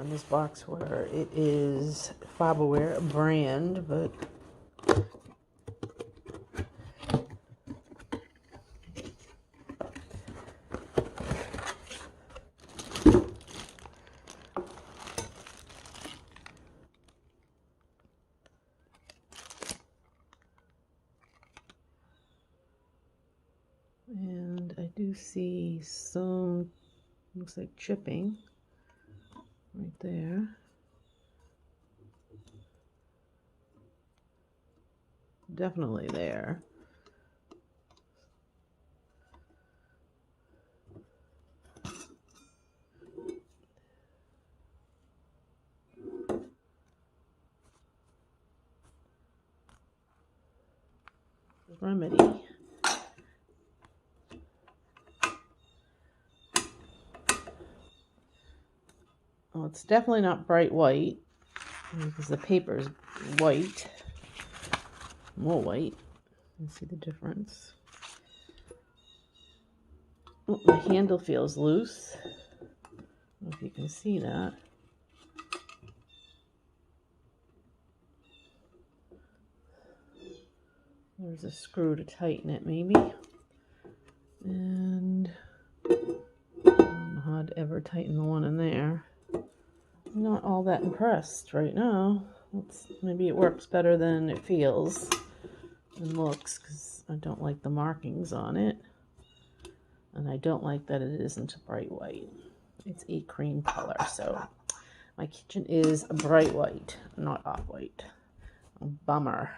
on this boxware. It is Farberware brand, but and I do see some, looks like chipping right there. Definitely there. Remedy. Oh, it's definitely not bright white because the paper is white, more white. You see the difference. Oh, the handle feels loose. I don't know if you can see that. There's a screw to tighten it, maybe. And I don't know how to ever tighten the one in there. I'm not all that impressed right now. Maybe it works better than it feels and looks, because I don't like the markings on it. And I don't like that it isn't bright white. It's a cream color, so my kitchen is bright white, not off-white. Bummer.